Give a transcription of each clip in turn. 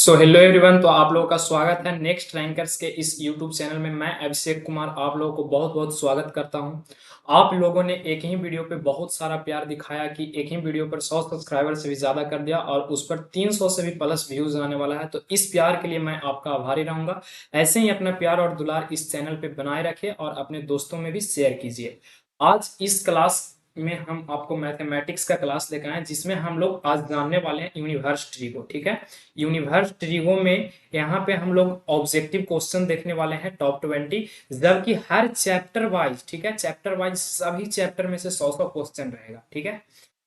So hello everyone. तो आप लोगों का स्वागत है नेक्स्ट रैंकर्स के इस यूट्यूब चैनल में। मैं अभिषेक कुमार आप लोगों को बहुत बहुत स्वागत करता हूं। आप लोगों ने एक ही वीडियो पे बहुत सारा प्यार दिखाया कि एक ही वीडियो पर 100 सब्सक्राइबर से भी ज़्यादा कर दिया और उस पर 300 से भी प्लस व्यूज़ आने वाला है। तो इस प्यार के लिए मैं आपका आभारी रहूँगा। ऐसे ही अपना प्यार और दुलार इस चैनल पर बनाए रखें और अपने दोस्तों में भी शेयर कीजिए। आज इस क्लास में हम आपको मैथमेटिक्स का क्लास लेकर आए जिसमें हम लोग आज जानने वाले हैं यूनिवर्स ट्री को। ठीक है, यूनिवर्स ट्रीगो में यहाँ पे हम लोग ऑब्जेक्टिव क्वेश्चन देखने वाले हैं टॉप 20, जबकि हर चैप्टर वाइज, ठीक है, चैप्टर वाइज सभी चैप्टर में से 100 क्वेश्चन रहेगा। ठीक है,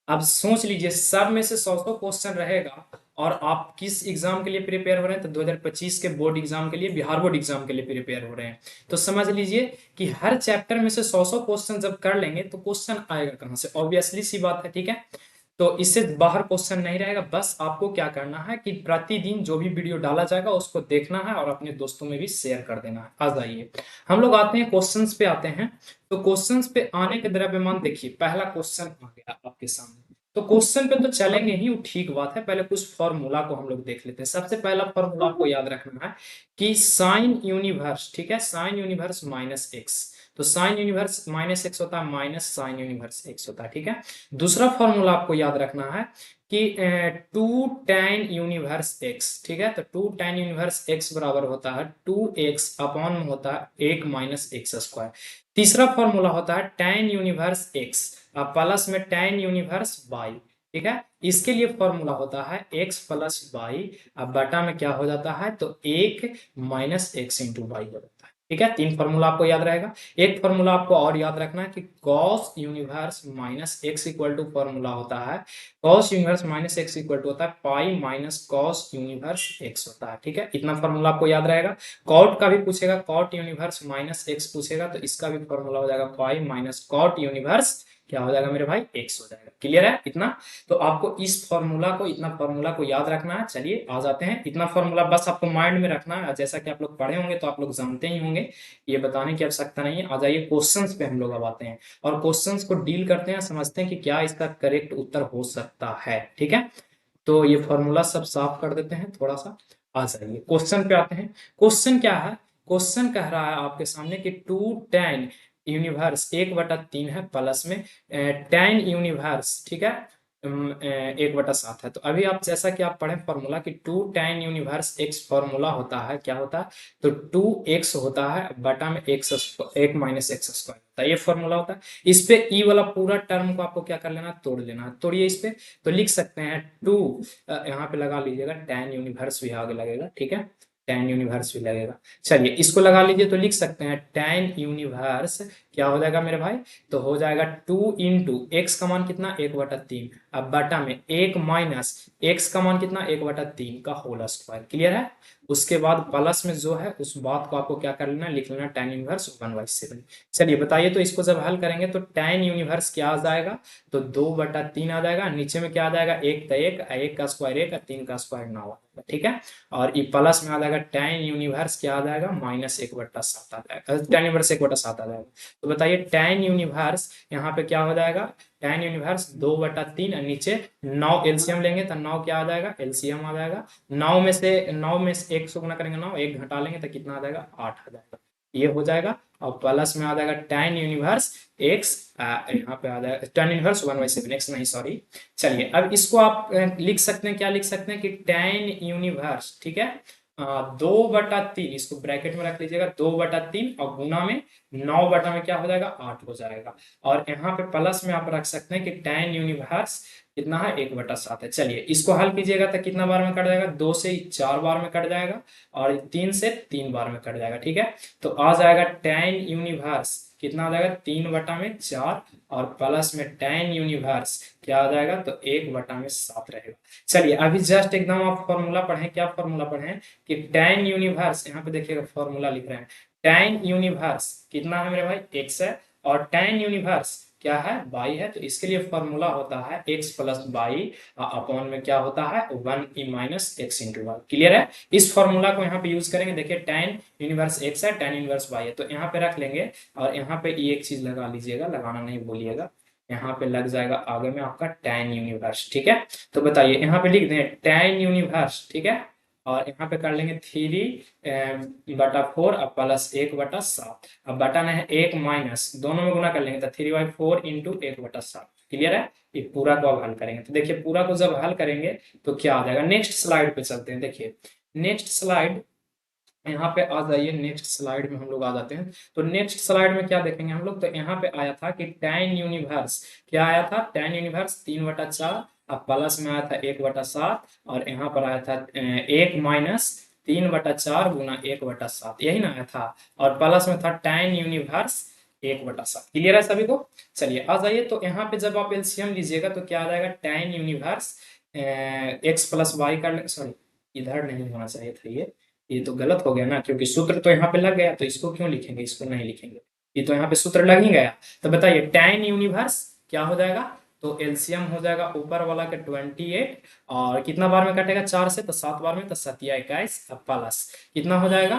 अब सोच लीजिए सब में से 100 क्वेश्चन रहेगा और आप किस एग्जाम के लिए प्रिपेयर हो रहे हैं? तो 2025 के बोर्ड एग्जाम के लिए, बिहार बोर्ड एग्जाम के लिए प्रिपेयर हो रहे हैं। तो समझ लीजिए कि हर चैप्टर में से 100 क्वेश्चन जब कर लेंगे तो क्वेश्चन आएगा कहां से? ऑब्वियसली सी बात है। ठीक है, तो इससे बाहर क्वेश्चन नहीं रहेगा। बस आपको क्या करना है कि प्रतिदिन जो भी वीडियो डाला जाएगा उसको देखना है और अपने दोस्तों में भी शेयर कर देना है। आ जाइए हम लोग आते हैं क्वेश्चंस पे आते हैं। तो क्वेश्चंस पे आने के द्रव्यमान देखिए, पहला क्वेश्चन आ गया आपके सामने। तो क्वेश्चन पे तो चलेंगे ही, वो ठीक बात है। पहले कुछ फॉर्मूला को हम लोग देख लेते हैं। सबसे पहला फॉर्मूला आपको याद रखना है कि साइन यूनिवर्स, ठीक है, साइन यूनिवर्स माइनस एक्स। तो साइन यूनिवर्स माइनस एक्स होता है, माइनस साइन यूनिवर्स एक्स होता है। ठीक है, दूसरा फॉर्मूला आपको याद रखना है कि टू टेन यूनिवर्स एक्स। ठीक है, तो टू टेन यूनिवर्स एक्स बराबर होता है 2x अपॉन में होता है 1 माइनस एक्स स्क्वायर। तीसरा फॉर्मूला होता है टेन यूनिवर्स एक्स प्लस में टेन यूनिवर्स वाई। ठीक है, इसके लिए फॉर्मूला होता है x प्लस वाई, अब बटा में क्या हो जाता है? तो 1 माइनस एक्स इंटू वाई हो जाता है। ठीक है, तीन फॉर्मूला आपको याद रहेगा। एक फॉर्मूला आपको और याद रखना है कि cos inverse minus x equal to formula होता है, cos inverse minus x equal to होता है pi minus cos inverse x होता है। ठीक है, इतना फॉर्मूला आपको याद रहेगा। कॉट का भी पूछेगा, कॉट यूनिवर्स माइनस एक्स पूछेगा तो इसका भी फॉर्मूला हो जाएगा पाई माइनस कॉट यूनिवर्स क्या हो जाएगा मेरे भाई? एक्स हो जाएगा। क्लियर है इतना? तो आपको इस फॉर्मूला को, इतना फॉर्मूला को याद रखना है। चलिए आ जाते हैं। इतना फॉर्मूला बस आपको माइंड में रखना है, जैसा कि आप लोग पढ़े होंगे तो आप लोग जानते ही होंगे, ये बताने की आवश्यकता नहीं है। आ जाइए क्वेश्चंस पे हम लोग अब आते हैं और क्वेश्चंस को डील करते हैं, समझते हैं कि क्या इसका करेक्ट उत्तर हो सकता है। ठीक है, तो ये फॉर्मूला सब साफ कर देते हैं थोड़ा सा। आ जाइए क्वेश्चन पे आते हैं। क्वेश्चन क्या है? क्वेश्चन कह रहा है आपके सामने कि टू टेन यूनिवर्स 1/3 है प्लस में टेन यूनिवर्स, ठीक है, 1/7 है। तो अभी आप जैसा कि आप पढ़े फॉर्मूला कि two tan inverse x formula होता है, क्या होता है? तो 2x होता है बटा में एक्स, 1 माइनस एक्स स्क्वायर होता है, ये फॉर्मूला होता है। इस पे ई वाला पूरा टर्म को आपको क्या कर लेना है? तोड़ लेना है। तोड़िए इस पे, तो लिख सकते हैं टू, यहाँ पे लगा लीजिएगा टेन यूनिवर्स भी आगे लगेगा। ठीक है, टेन यूनिवर्स भी लगेगा। चलिए इसको लगा लीजिए तो लिख सकते हैं टेन यूनिवर्स क्या हो जाएगा मेरे भाई? तो हो जाएगा 2 इंटू एक्स का मान कितना? 1/3, अब बटा में 1 माइनस एक्स का मान कितना? 1/3 का होल स्क्वायर। क्लियर है? उसके बाद प्लस में जो है उस बात को आपको क्या कर लेना? लिख लेना टेन इनवर्स 1/7। चलिए बताइए, तो इसको जब हल करेंगे तो टेन यूनिवर्स क्या आ जाएगा? तो 2/3 आ जाएगा। नीचे में क्या आ जाएगा? एक तो एक का स्क्वायर एक, 3 का स्क्वायर 9 आ जाएगा। ठीक है, और ये प्लस में आ जाएगा टेन यूनिवर्स क्या आ जाएगा? माइनस 1/7 आ जाएगा, टेन यूनिवर्स 1/7 आ जाएगा। तो बताइए टेन यूनिवर्स यहाँ पे क्या हो जाएगा? टेन यूनिवर्स 2/3 और नीचे 9 एलसीएम लेंगे तो 9 क्या आ जाएगा? एलसीएम आ जाएगा। 9 में से 1 से गुना करेंगे, 9 1 घटा लेंगे तो कितना आ जाएगा? 8 आ जाएगा। ये हो जाएगा और प्लस में आ जाएगा टेन यूनिवर्स एक्स, यहाँ पे आ जाएगा टेन यूनिवर्स 1/7 एक्स, नहीं सॉरी। चलिए अब इसको आप लिख सकते हैं, क्या लिख सकते हैं कि टेन यूनिवर्स, ठीक है, 2/3, इसको ब्रैकेट में रख लीजिएगा, 2/3 और गुना में 9 बटा में क्या हो जाएगा? 8 हो जाएगा। और यहाँ पे प्लस में आप रख सकते हैं कि टेन यूनिवर्स कितना है? 1/7 है। चलिए इसको हल कीजिएगा तो कितना बार में कट जाएगा? 2 से 4 बार में कट जाएगा और 3 से 3 बार में कट जाएगा। ठीक है, तो आ जाएगा टेन यूनिवर्स कितना आ जाएगा? 3/4 और प्लस में टेन यूनिवर्स क्या आ जाएगा? तो 1/7 रहेगा। चलिए अभी जस्ट एकदम आप फॉर्मूला पढ़ें। क्या फॉर्मूला पढ़ें? कि टेन यूनिवर्स, यहाँ पे देखिएगा फॉर्मूला लिख रहे हैं, टेन यूनिवर्स कितना है मेरे भाई? एक्स है, और टेन यूनिवर्स क्या है? बाई है। तो इसके लिए फॉर्मूला होता है एक्स प्लस बाई अपॉन में क्या होता है? 1 e minus x into y. Clear है? इस फॉर्मूला को यहाँ पे यूज करेंगे। देखिए टेन यूनिवर्स एक्स है, टेन यूनिवर्स बाई है, तो यहाँ पे रख लेंगे और यहाँ पे ये एक चीज लगा लीजिएगा, लगाना नहीं भूलिएगा, यहाँ पे लग जाएगा आगे में आपका टेन यूनिवर्स। ठीक है, तो बताइए यहाँ पे लिख दें टेन यूनिवर्स, ठीक है, और यहाँ पे कर लेंगे 3/4 अब प्लस 1/7। अब बटन है 1 माइनस, दोनों में गुना कर लेंगे तो 3/4 इंटू 1/7। क्लियर है? ये पूरा को अब हल करेंगे तो देखिए पूरा को जब हल करेंगे तो क्या आ जाएगा। नेक्स्ट स्लाइड पे चलते हैं। देखिए नेक्स्ट स्लाइड, यहाँ पे आ जाइए, नेक्स्ट स्लाइड में हम लोग आ जाते हैं। तो नेक्स्ट स्लाइड में क्या देखेंगे हम लोग, तो यहाँ पे आया था कि tan यूनिवर्स, क्या आया था, tan यूनिवर्स 3/4, अब प्लस में आया था 1/7, और यहाँ पर आया था 1 माइनस 3/4 गुना 1/7, यही ना आया था, और प्लस में था tan यूनिवर्स 1/7। क्लियर है सभी को? चलिए आ जाइए, तो यहाँ पे जब आप एलसीएम लीजिएगा तो क्या आ जाएगा, tan inverse x plus y का, सॉरी इधर नहीं होना चाहिए था, ये तो गलत हो गया ना, क्योंकि सूत्र तो यहाँ पे लग गया, तो इसको क्यों लिखेंगे, इसको नहीं लिखेंगे, ये तो यहाँ पे सूत्र लग ही गया। तो बताइए tan यूनिवर्स क्या हो जाएगा, तो एलसीएम हो जाएगा ऊपर वाला के 28, और कितना बार में कटेगा 4 से, तो 7 बार में, तो 7 21 अब प्लस कितना हो जाएगा,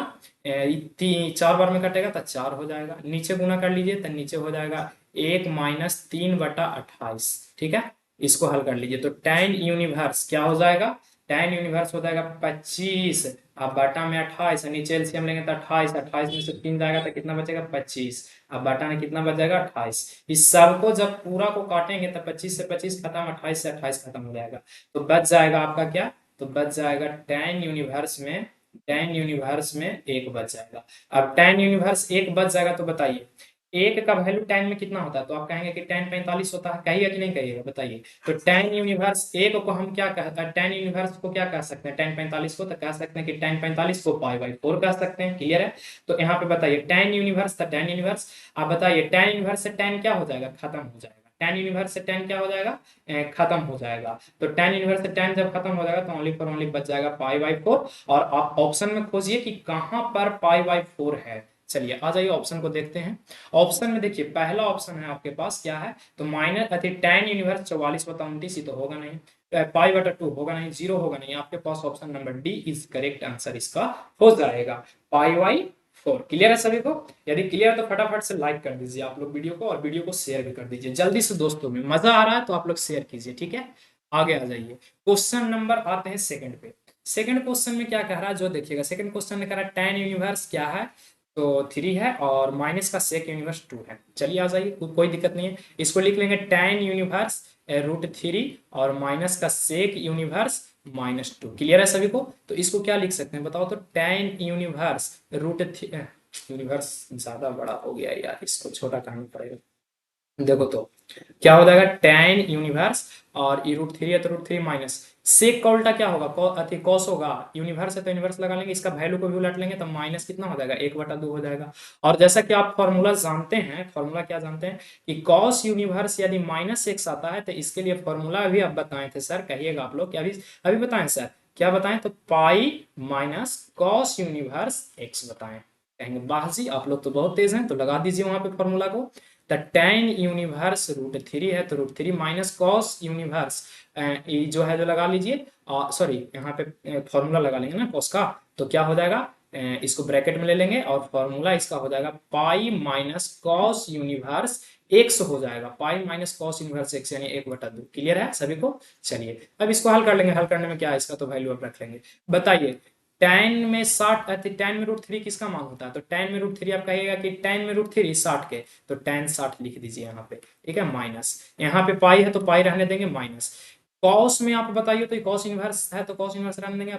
4 बार में कटेगा तो 4 हो जाएगा, नीचे गुना कर लीजिए तो नीचे हो जाएगा 1 माइनस 3/28। ठीक है, इसको हल कर लीजिए तो tan यूनिवर्स क्या हो जाएगा, tan यूनिवर्स हो जाएगा 25, अब बटा में 28, नीचे एलसीएम लेंगे तो 28, 28 में से 3 जाएगा तो कितना बचेगा 25, अब बटा में कितना बच जाएगा 28। इस सब को जब पूरा को काटेंगे तो 25 से 25 खत्म, 28 से 28 खत्म हो जाएगा, तो बच जाएगा आपका क्या, तो बच जाएगा tan यूनिवर्स में, tan यूनिवर्स में 1 बच जाएगा। अब tan यूनिवर्स 1 बच जाएगा तो बताइए एक का वैल्यू tan में कितना होता है, तो आप कहेंगे कि tan 45 होता है, कहिएगा कि नहीं कहिएगा, बताइए। तो tan यूनिवर्स एक को हम क्या कहता है, tan यूनिवर्स को क्या कह सकते हैं, tan 45 को, तो कह सकते हैं कि tan 45 को π/4 कह सकते हैं। क्लियर है? तो यहाँ पे बताइए tan यूनिवर्स था, tan यूनिवर्स, आप बताइए tan यूनिवर्स से tan क्या हो जाएगा, खत्म हो जाएगा, tan यूनिवर्स से tan क्या हो जाएगा, खत्म हो जाएगा। तो tan यूनिवर्स से tan जब खत्म हो जाएगा तो ओनली फॉर ओनली बच जाएगा π/4, और आप ऑप्शन में खोजिए कि कहाँ पर π/4 है। चलिए आ जाइए ऑप्शन को देखते हैं। ऑप्शन में देखिए पहला ऑप्शन है आपके पास क्या है, तो माइनस अति tan यूनिवर्स 44/29, तो होगा नहीं, π/2 होगा नहीं, 0 होगा नहीं, आपके पास option number D is correct answer इसका हो जाएगा π/4। क्लियर है सभी को? यदि क्लियर है तो फटाफट से लाइक कर दीजिए आप लोग वीडियो को, और वीडियो को शेयर भी कर दीजिए जल्दी से दोस्तों में, मजा आ रहा है तो आप लोग शेयर कीजिए। ठीक है, आगे आ जाइए, क्वेश्चन नंबर आते हैं सेकंड पे। सेकंड क्वेश्चन में क्या कह रहा है, जो देखिएगा सेकंड क्वेश्चन में कह रहा है tan यूनिवर्स क्या है, तो 3 है, और माइनस का सेक यूनिवर्स 2 है। चलिए आ जाइए, कोई दिक्कत नहीं है, इसको लिख लेंगे tan यूनिवर्स √3 और माइनस का सेक यूनिवर्स -2। क्लियर है सभी को? तो इसको क्या लिख सकते हैं बताओ, तो tan यूनिवर्स √3, यूनिवर्स ज्यादा बड़ा हो गया यार, इसको छोटा करना पड़ेगा। देखो तो क्या हो जाएगा tan यूनिवर्स, और ये √3 है तो √3 माइनस सेक का उल्टा क्या होगा, कॉस होगा, यूनिवर्स है तो यूनिवर्स लगा लेंगे, इसका वैल्यू को भी उलट लेंगे तो माइनस कितना हो जाएगा 1/2 हो जाएगा। और जैसा कि आप फॉर्मूला जानते हैं, फॉर्मूला क्या जानते हैं कि कॉस यूनिवर्स यदि -x आता है तो इसके लिए फॉर्मूला अभी आप बताए थे सर, कहिएगा आप लोग कि अभी अभी बताएं सर, क्या बताएं, तो pi minus cos universe x बताएं। कहेंगे वाह जी आप लोग तो बहुत तेज हैं, तो लगा दीजिए वहां पे फॉर्मूला को। तो tan यूनिवर्स √3 है तो √3 माइनस कॉस यूनिवर्स जो है जो लगा लीजिए, सॉरी यहाँ पे फॉर्मूला लगा लेंगे ना कॉस का, तो क्या हो जाएगा, इसको ब्रैकेट में ले लेंगे और फॉर्मूला इसका हो जाएगा pi minus cos universe x हो जाएगा, pi minus cos universe x यानी 1/2। क्लियर है सभी को? चलिए अब इसको हल कर लेंगे, हल करने में क्या है, इसका तो वैल्यू अब रख लेंगे। बताइए tan में 60, tan में √3 किसका मान होता है, तो tan में √3 आप कहिएगा कि tan में √3 60 के, तो tan 60 लिख दीजिए यहाँ पे। ठीक है, माइनस यहाँ पे पाई है तो पाई रहने देंगे, माइनस कॉस में आप बताइए, तो कॉस इनवर्स है तो कॉस इनवर्स रहने देंगे,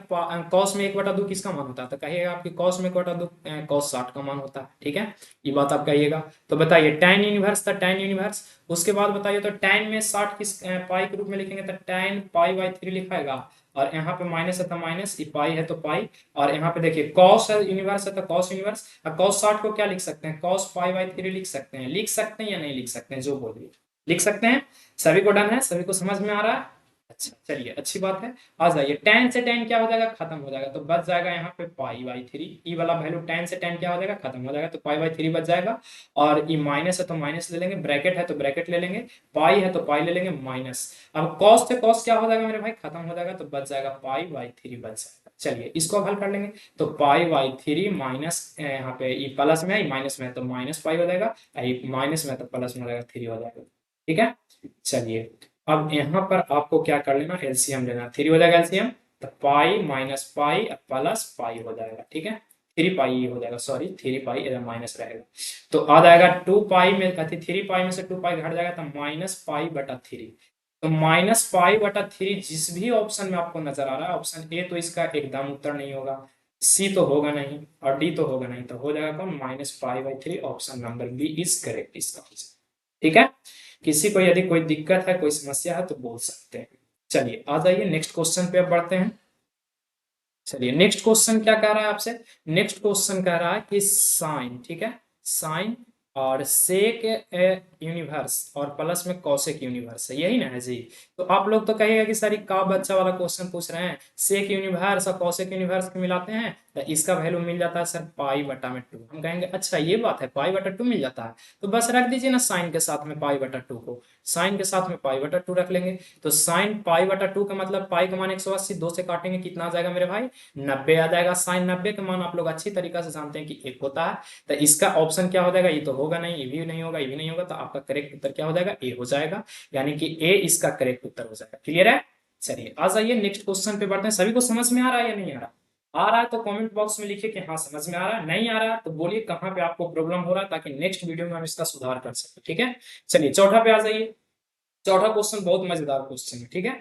कॉस में 1/2 किसका मान होता है, तो कहिएगा आपकी कॉस में 1/2 कॉस 60 का मान होता है। ठीक है, ये बात आप कहिएगा। तो बताइए tan इनवर्स था, tan इनवर्स, उसके बाद बताइए तो tan में 60 किस पाई के रूप में लिखेंगे, तो tan π/3 लिखाएगा, और यहाँ पे माइनस है तो माइनस, पाई है तो पाई, और यहाँ पे देखिए कॉस है यूनिवर्स है तो कॉस यूनिवर्स, और कॉस 60 को क्या लिख सकते हैं, कॉस π/3 लिख सकते हैं, लिख सकते हैं या नहीं लिख सकते हैं, जो बोलिए, लिख सकते हैं। सभी को डन है, सभी को समझ में आ रहा है? अच्छा चलिए अच्छी बात है। आ जाइए tan से tan क्या हो जाएगा, खत्म हो जाएगा, तो बच जाएगा यहाँ पे π/3, ई वाला वैल्यू tan से tan क्या हो जाएगा, खत्म हो जाएगा, तो π/3 बच जाएगा, और ये माइनस है तो माइनस ले लेंगे, ब्रैकेट है तो ब्रैकेट ले लेंगे, पाई है तो पाई ले लेंगे माइनस, अब कॉस से कॉस क्या हो जाएगा मेरे भाई, खत्म हो जाएगा, तो बच जाएगा π/3 बच जाएगा। चलिए इसको अब हल कर लेंगे, तो π/3 माइनस, यहाँ पे ये प्लस में है, माइनस में है तो माइनस पाई हो जाएगा, माइनस में है तो प्लस में हो जाएगा, 3 हो जाएगा। ठीक है, चलिए अब यहाँ पर आपको क्या कर लेना, एलसीएम लेना, 3 हो जाएगा एलसीएम, तो pi minus pi plus pi हो जाएगा, ठीक है, 3 पाई हो जाएगा, सॉरी 3 पाई इधर माइनस रहेगा। तो आ जाएगा 2 पाई में, कहती 3 पाई में से 2 पाई घट जाएगा तो -पाई/3। तो -पाई/3 जिस भी ऑप्शन में आपको नजर आ रहा है, ऑप्शन ए तो इसका एकदम उत्तर नहीं होगा, सी तो होगा नहीं, और डी तो होगा नहीं, तो हो जाएगा कौन, -पाई/3। Option number B is correct इसका आंसर, ठीक है। किसी को यदि कोई दिक्कत है, कोई समस्या है तो बोल सकते हैं। चलिए आ जाइए नेक्स्ट क्वेश्चन पे अब बढ़ते हैं। चलिए नेक्स्ट क्वेश्चन क्या कह रहा है आपसे, नेक्स्ट क्वेश्चन कह रहा है कि साइन, ठीक है, साइन और सेक यूनिवर्स और प्लस में कौशिक यूनिवर्स है, यही ना है जी। तो आप लोग तो कहिएगा कि सर का बच्चा वाला क्वेश्चन पूछ रहे हैं, सेक यूनिवर्स और कौशिक यूनिवर्स को मिलाते हैं तो इसका वैल्यू मिल जाता है सर पाई/2। हम कहेंगे अच्छा ये बात है, पाई/2 मिल जाता है, तो बस रख दीजिए ना साइन के साथ में पाई/2 को, साइन के साथ में पाई/2 रख लेंगे। तो साइन पाई/2 का मतलब पाई का मान 180, 2 से काटेंगे कितना आ जाएगा मेरे भाई, 90 आ जाएगा। साइन 90 का मान आप लोग अच्छी तरीके से जानते हैं कि 1 होता है। तो इसका ऑप्शन क्या हो जाएगा, ये तो होगा नहीं, ये भी नहीं होगा, ये भी नहीं होगा, तो आपका करेक्ट उत्तर क्या हो जाएगा, ए हो जाएगा, यानी कि ए इसका करेक्ट उत्तर हो जाएगा। क्लियर है। चलिए आ जाइए नेक्स्ट क्वेश्चन पे बढ़ते हैं। सभी को समझ में आ रहा है या नहीं आ रहा, आ रहा है तो कमेंट बॉक्स में लिखिए कि हाँ समझ में आ रहा है, नहीं आ रहा है तो बोलिए कहाँ पे आपको प्रॉब्लम हो रहा है, ताकि नेक्स्ट वीडियो में हम इसका सुधार कर सकें, ठीक है। चलिए चौथा पे आ जाइए। चौथा क्वेश्चन बहुत मजेदार क्वेश्चन है, ठीक है,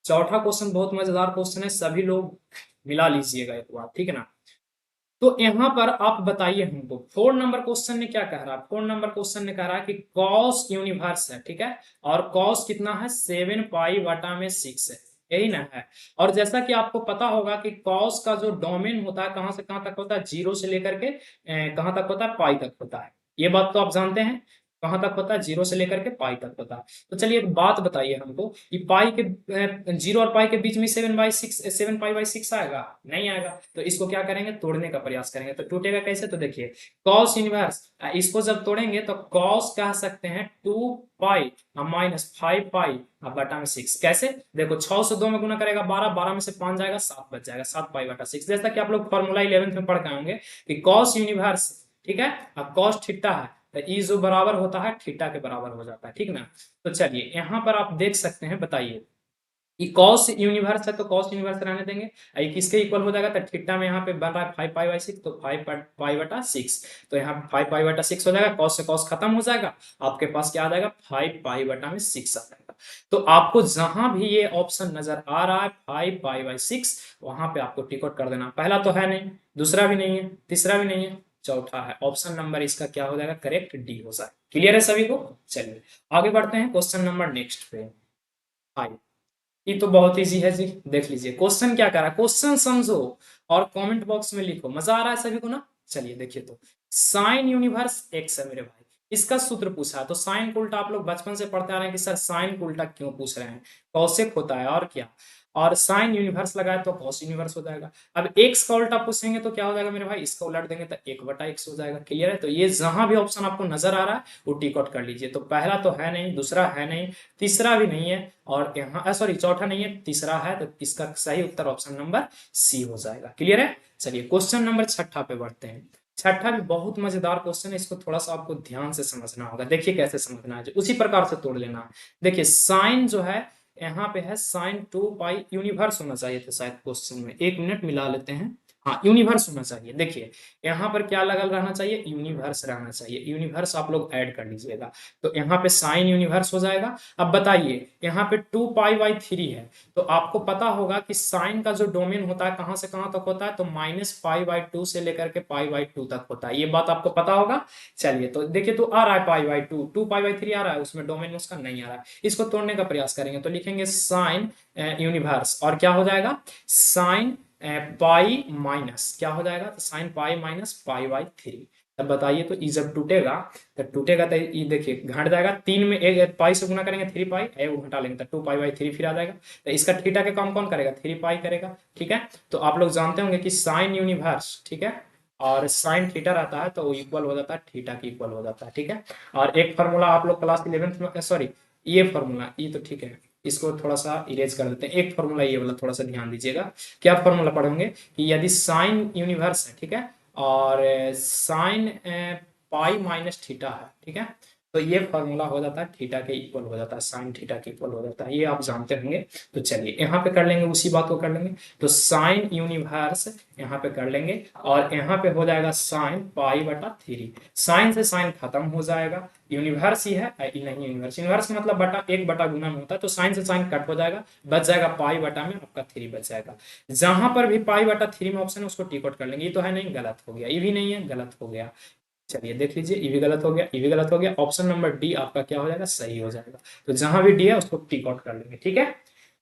चौथा क्वेश्चन बहुत मजेदार क्वेश्चन है, सभी लोग मिला लीजिएगा एक बार, ठीक है ना। तो यहाँ पर आप बताइए हमको 4 नंबर क्वेश्चन ने क्या कह रहा है, 4 नंबर क्वेश्चन ने कह रहा है कि कॉस यूनिवर्स है, ठीक है, और कॉस कितना है 7 पाई/6 है, यही ना है। और जैसा कि आपको पता होगा कि कॉस का जो डोमेन होता है कहां से कहां तक होता है, 0 से लेकर के कहां तक होता है, पाई तक होता है, ये बात तो आप जानते हैं, कहां तक होता है, 0 से लेकर के पाई तक होता है। तो चलिए एक बात बताइए हमको, कि पाई के 0 और पाई के बीच में 7/6 आएगा, नहीं आएगा, तो इसको क्या करेंगे, तोड़ने का प्रयास करेंगे। तो टूटेगा कैसे, तो देखिए कॉस इनवर्स, इसको जब तोड़ेंगे तो कॉस कह सकते हैं 2 पाई -5 पाई/6। कैसे, देखो 6 से 2 में गुना करेगा 12, 12 में से 5 जाएगा 7 बच जाएगा, 7 पाई/6। जैसा कि आप लोग फॉर्मूला 11th में पढ़ के होंगे कि कॉस यूनिवर्स, ठीक है, और कॉस थीटा है, तो ई जो बराबर होता है थीटा के बराबर हो जाता है, ठीक ना। तो चलिए यहाँ पर आप देख सकते हैं, बताइए ये कॉस यूनिवर्स है तो कॉस यूनिवर्स रहने देंगे, ये किसके इक्वल हो जाएगा, तो थीटा में यहाँ पे बन रहा है 5 पाई/6, तो 5 पाई/6, तो यहाँ 5 पाई/6 हो जाएगा, कॉस से कॉस खत्म हो जाएगा, आपके पास क्या आ जाएगा 5 पाई/6 आ जाएगा। तो आपको जहां भी ये ऑप्शन नजर आ रहा है 5 पाई/6, वहां पे आपको टिक आउट कर देना, पहला तो है नहीं, दूसरा भी नहीं है, तीसरा भी नहीं है, चौथा है, ऑप्शन नंबर इसका क्या हो जाएगा, करेक्ट डी हो जाएगा। क्लियर है सभी को। चलिए आगे बढ़ते हैं क्वेश्चन नंबर नेक्स्ट पे। आइए, ये तो बहुत इजी है जी, देख लीजिए क्वेश्चन क्या कर रहा है, क्वेश्चन समझो और कमेंट बॉक्स में लिखो, मजा आ रहा है सभी को ना। चलिए देखिए, तो साइन यूनिवर्स एक्स है मेरे भाई, इसका सूत्र पूछा है, तो साइन को उल्टा आप लोग बचपन से पढ़ते आ रहे हैं कि सर साइन को उल्टा क्यों पूछ रहे हैं, कौशिक होता है और क्या, और साइन यूनिवर्स लगाए तो कॉस यूनिवर्स हो जाएगा। अब एक्स का उल्टा पूछेंगे तो क्या हो जाएगा मेरे भाई, इसका उलट देंगे तो 1/x हो जाएगा। क्लियर है। तो ये जहां भी ऑप्शन आपको नजर आ रहा है वो टिक आउट कर लीजिए। तो पहला तो है नहीं, दूसरा है नहीं, तीसरा भी नहीं है, और यहाँ सॉरी चौथा नहीं है, तीसरा है, तो इसका सही उत्तर ऑप्शन नंबर सी हो जाएगा। क्लियर है। चलिए क्वेश्चन नंबर छठा पे बढ़ते हैं। छठा भी बहुत मजेदार क्वेश्चन है, इसको थोड़ा सा आपको ध्यान से समझना होगा। देखिए कैसे समझना है, उसी प्रकार से तोड़ लेना है। देखिए साइन जो है यहाँ पे है साइन 2 पाई, यूनिवर्स होना चाहिए था शायद क्वेश्चन में, 1 मिनट मिला लेते हैं, हाँ यूनिवर्स होना चाहिए। देखिए यहाँ पर क्या लगल रहना चाहिए, यूनिवर्स रहना चाहिए, यूनिवर्स आप लोग ऐड कर लीजिएगा, तो यहाँ पे साइन यूनिवर्स हो जाएगा। अब बताइए यहाँ पे 2 पाई/3 है, तो आपको पता होगा कि साइन का जो डोमेन होता है कहां से कहां तक होता है, तो -पाई/2 से लेकर के पाई/2 तक होता है, ये बात आपको पता होगा। चलिए तो देखिए, तो आ रहा है पाई/2, 2 पाई/3 आ रहा है, उसमें डोमेन उसका नहीं आ रहा है, इसको तोड़ने का प्रयास करेंगे तो लिखेंगे साइन यूनिवर्स, और क्या हो जाएगा साइन पाई माइनस, क्या हो जाएगा, तो साइन पाई माइनस पाई/3। तब बताइए, तो ई जब टूटेगा, तो टूटेगा तो ये देखिए घट जाएगा, 3 में एक पाई से गुना करेंगे 3 पाई, वो घटा लेंगे तो 2 पाई/3 फिर आ जाएगा। तो इसका थीटा के काम कौन करेगा, 3 पाई करेगा। ठीक है, तो आप लोग जानते होंगे कि साइन यूनिवर्स, ठीक है, और साइन थीटा रहता है तो वो इक्वल हो जाता है थीटा की इक्वल हो जाता है। ठीक है, और एक फार्मूला आप लोग क्लास 11th में, सॉरी ये फार्मूला, ये तो ठीक है, इसको थोड़ा सा इरेज कर देते हैं। एक फार्मूला ये वाला थोड़ा सा ध्यान दीजिएगा, क्या फार्मूला पढ़ोगे कि यदि साइन यूनिवर्स है, ठीक है, और साइन पाई माइनस थीटा है, ठीक है, तो ये फॉर्मूला हो जाता है थीटा के इक्वल हो जाता है, साइन थीटा के इक्वल हो जाता है, ये आप जानते होंगे। तो चलिए यहाँ पे कर लेंगे, उसी बात को कर लेंगे। तो साइन यूनिवर्स यहाँ पे कर लेंगे और यहाँ पे हो जाएगा साइन पाई बटा थ्री। साइन से साइन खत्म हो जाएगा, यूनिवर्स ही है नहीं, यूनिवर्स यूनिवर्स का मतलब बटा एक बटा गुना में होता है, तो साइन से साइन कट हो जाएगा, बच जाएगा पाई बटा में आपका थ्री बच जाएगा। जहां पर भी पाई बटा थ्री में ऑप्शन है उसको टिक आउट कर लेंगे। ये तो है नहीं, गलत हो गया, ये भी नहीं है, गलत हो गया। चलिए देख लीजिए, ये भी गलत हो गया, ये भी गलत हो गया, ऑप्शन नंबर डी आपका क्या हो जाएगा, सही हो जाएगा। तो जहां भी डी है उसको टिक आउट कर लेंगे, ठीक है।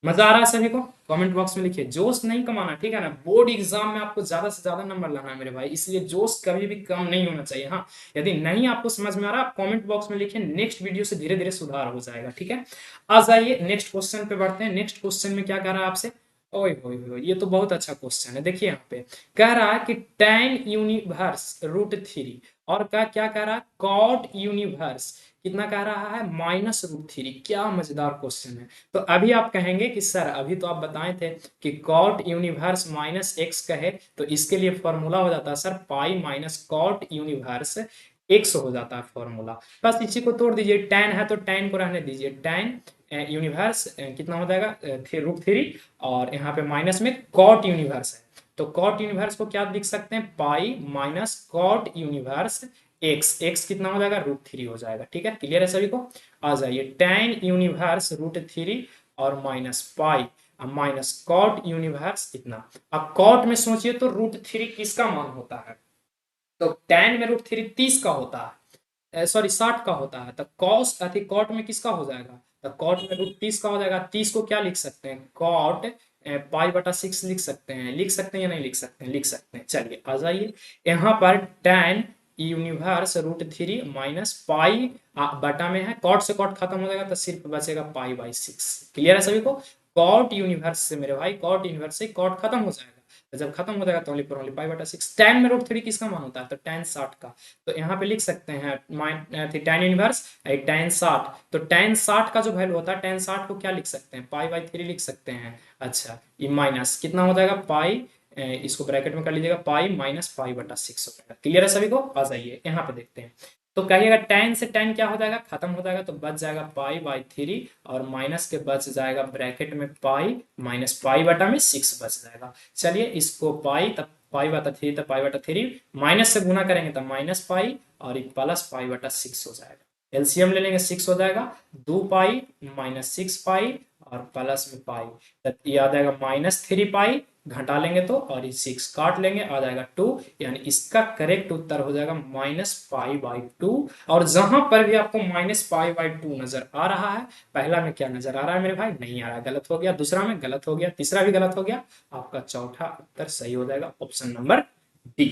मजा आ रहा है सभी को? कमेंट बॉक्स में लिखिए, जोश नहीं कमाना, ठीक है ना। बोर्ड एग्जाम में आपको ज्यादा से ज्यादा नंबर लाना है मेरे भाई, इसलिए जोश कभी भी कम नहीं होना चाहिए। हाँ, यदि नहीं आपको समझ में आ रहा, आप कमेंट बॉक्स में लिखिए, नेक्स्ट वीडियो से धीरे धीरे सुधार हो जाएगा, ठीक है। आ जाइए नेक्स्ट क्वेश्चन पे बढ़ते हैं। नेक्स्ट क्वेश्चन में क्या कह रहा है आपसे, ओए होए होए, ये तो बहुत अच्छा क्वेश्चन है। देखिए यहाँ पे कह रहा है कि tan यूनिवर्स रूट थ्री, और क्या क्या कह रहा है, कॉट यूनिवर्स कितना कह रहा है, माइनस रूट थ्री। क्या मजेदार क्वेश्चन है। तो अभी आप कहेंगे कि सर अभी तो आप बताए थे कि कॉट यूनिवर्स माइनस एक्स कहे तो इसके लिए फॉर्मूला हो जाता है sir pi minus cot inverse x हो जाता है फॉर्मूला। बस इसी को तोड़ दीजिए, tan है तो tan को रहने दीजिए, tan यूनिवर्स कितना हो जाएगा, रूट थ्री, और यहाँ पे माइनस में कॉट यूनिवर्स है, तो कॉट यूनिवर्स को क्या लिख सकते हैं, pi minus cot inverse x. X कितना हो जाएगा, रूट थ्री हो जाएगा, ठीक है। क्लियर है सभी को? आ जाइए, tan यूनिवर्स रूट थ्री और minus pi minus cot inverse इतना। अब कॉट में सोचिए तो रूट थ्री किसका मान होता है, तो tan में रूट थ्री 30 का होता है, सॉरी 60 का होता है। तो कॉस अति कॉट में किसका हो जाएगा, तो कॉट में रूट 30 का हो जाएगा। 30 को क्या लिख सकते हैं, कॉट पाई बटा सिक्स लिख सकते हैं, लिख सकते हैं या नहीं लिख सकते हैं, लिख सकते हैं। चलिए आ जाइए, यहाँ पर tan inverse root three minus pi बटा में है, कॉट से कॉट खत्म हो जाएगा तो सिर्फ बचेगा पाई बाई सिक्स। क्लियर है सभी को? कॉट यूनिवर्स से मेरे भाई, कॉट यूनिवर्स से कॉट खत्म हो जाएगा, तो जब खत्म हो जाएगा तो ओनली पर ओनली पाई बटा सिक्स। tan में रूट थ्री किसका मान होता है, तो tan 60 का। तो यहाँ पे लिख सकते हैं tan इनवर्स tan 60, तो tan 60 का जो वैल्यू होता है, tan 60 को क्या लिख सकते हैं, पाई बाई थ्री लिख सकते हैं। अच्छा, ये माइनस कितना हो जाएगा, पाई इसको ब्रैकेट में कर लीजिएगा, पाई माइनस पाई बटा सिक्स हो जाएगा। क्लियर है सभी को? आ जाइए यहाँ पे देखते हैं। तो कहिएगा tan से tan क्या हो जाएगा, खत्म हो जाएगा, तो बच जाएगा पाई बाई थ्री, और माइनस के बच जाएगा ब्रैकेट में पाई माइनस पाई बटा में सिक्स बच जाएगा। चलिए इसको पाई, तब पाई बटा थ्री, तब पाई बटा थ्री, माइनस से गुना करेंगे तब माइनस पाई, और एक प्लस पाई बटा सिक्स हो जाएगा। एलसीएम ले लेंगे, सिक्स हो जाएगा, दो पाई माइनस सिक्स पाई और प्लस में पाई, तब ये आ जाएगा माइनस थ्री पाई, घटा लेंगे तो, और ये सिक्स काट लेंगे, आ जाएगा टू, यानी इसका करेक्ट उत्तर हो जाएगा माइनस पाई बाई टू। और जहां पर भी आपको माइनस पाई बाई टू नजर आ रहा है, पहला में क्या नजर आ रहा है मेरे भाई, नहीं आ रहा है, गलत हो गया। दूसरा में गलत हो गया, तीसरा भी गलत हो गया, आपका चौथा उत्तर सही हो जाएगा, ऑप्शन नंबर डी।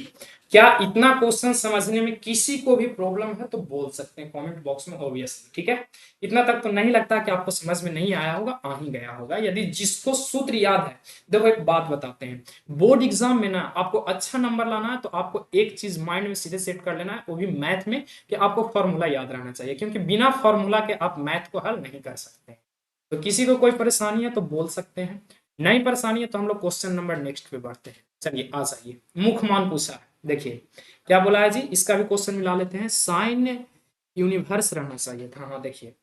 क्या इतना क्वेश्चन समझने में किसी को भी प्रॉब्लम है तो बोल सकते हैं कमेंट बॉक्स में, ऑब्वियसली, ठीक है। इतना तक तो नहीं लगता कि आपको समझ में नहीं आया होगा, आ ही गया होगा यदि जिसको सूत्र याद है। देखो एक बात बताते हैं, बोर्ड एग्जाम में ना आपको अच्छा नंबर लाना है तो आपको एक चीज माइंड में सीधे सेट कर लेना है, वो भी मैथ में, कि आपको फॉर्मूला याद रहना चाहिए, क्योंकि बिना फॉर्मूला के आप मैथ को हल नहीं कर सकते। तो किसी को कोई परेशानी है तो बोल सकते हैं, नहीं परेशानी है तो हम लोग क्वेश्चन नंबर नेक्स्ट पे बढ़ते हैं। चलिए आ जाइए, मुख्य मान पूछा है, देखिए क्या बोला है जी, इसका भी क्वेश्चन मिला लेते हैं। साइन यूनिवर्स रहना चाहिए था, हाँ देखिए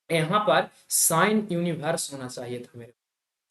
यहाँ पर साइन यूनिवर्स होना चाहिए था मेरे,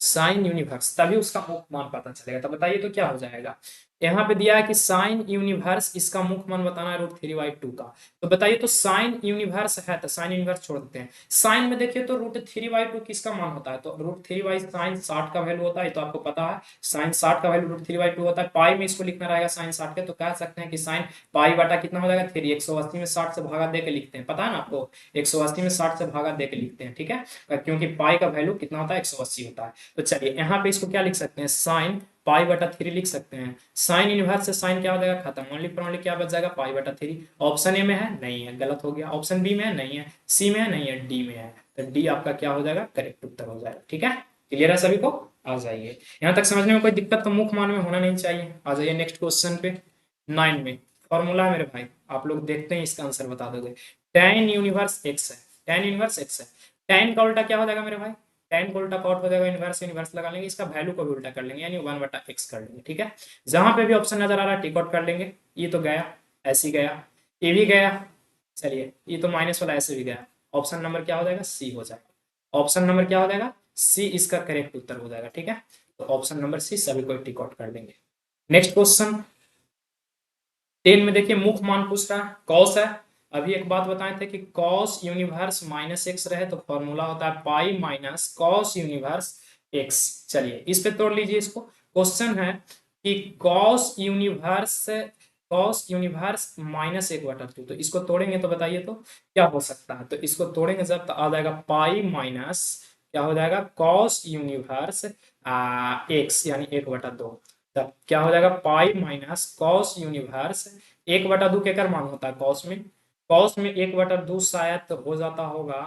साइन यूनिवर्स, तभी उसका मुख्य मान पता चलेगा। तो बताइए तो क्या हो जाएगा, यहाँ पे दिया है कि साइन यूनिवर्स, इसका मुख्य मान बताना है रूट थ्री बाई टू का। तो बताइए तो साइन यूनिवर्स है तो साइन यूनिवर्स छोड़ देते हैं। साइन में देखिए तो रूट थ्री बाई टू किसका मान होता है, तो रूट थ्री बाई साइन 60 का वैल्यू होता है, तो आपको पता है साइन 60 का value root three by two होता है। पाई में इसको लिखना रहेगा साइन 60 के, तो कह सकते हैं कि साइन पाई बटा कितना हो जाएगा थ्री, 180 में 60 से भागा दे के लिखते हैं, पता है ना आपको, 180 में 60 से भागा दे के लिखते हैं, ठीक है, क्योंकि पाई का वैल्यू कितना होता है, 180 होता है। तो चलिए यहाँ पे इसको क्या लिख सकते हैं, साइन पाई बटा थ्री लिख सकते हैं। साइन इनवर्स से साइन क्या हो जाएगा, खत्म, ओनली पर ओनली क्या बच जाएगा, पाई बटा थ्री। ऑप्शन ए में है, नहीं है, गलत हो गया। ऑप्शन बी में है, नहीं है। सी में है, नहीं है। डी में है, तो डी आपका क्या हो जाएगा, करेक्ट उत्तर हो जाएगा, ठीक है। क्लियर है सभी को? आ जाइए, यहाँ तक समझने में कोई दिक्कत तो मुख्य मान में होना नहीं चाहिए। आ जाइए नेक्स्ट क्वेश्चन पे, 9 में फॉर्मूला है मेरे भाई, आप लोग देखते हैं इसका आंसर बता दोगे। tan यूनिवर्स एक्स है, tan इनवर्स एक्स है, tan का उल्टा क्या हो जाएगा मेरे भाई, tan का उल्टा कॉट हो जाएगा, इनवर्स इनवर्स लगा लेंगे, इसका वैल्यू को भी उल्टा कर लेंगे, यानी वन बटा एक्स कर लेंगे, ठीक है। जहां पे भी ऑप्शन नजर आ रहा है टिक आउट कर लेंगे। ये तो गया, ऐसे ही गया, ये भी गया, चलिए ये तो माइनस वाला ऐसे भी गया, ऑप्शन नंबर क्या हो जाएगा, सी हो जाएगा। ऑप्शन नंबर क्या हो जाएगा, सी इसका करेक्ट उत्तर हो जाएगा। ठीक है, तो ऑप्शन नंबर सी सभी को टिक आउट कर देंगे। नेक्स्ट क्वेश्चन 10 में देखिए मुख्य मान पूछ रहा है, कॉस है। अभी एक बात बताए थे कि कॉस यूनिवर्स माइनस एक्स रहे तो फॉर्मूला होता है pi minus cos universe x. चलिए इस पे तोड़ लीजिए इसको। क्वेश्चन है कि कॉस यूनिवर्स माइनस 1/2, तो इसको तोड़ेंगे तो बताइए तो क्या हो सकता है। तो इसको तोड़ेंगे जब तो आ जाएगा पाई माइनस क्या हो जाएगा कॉस यूनिवर्स एक्स यानी 1/2। तब क्या हो जाएगा पाई माइनस कॉस यूनिवर्स 1/2 केकर मान होता है कॉस में 1/2 शायद तो हो जाता होगा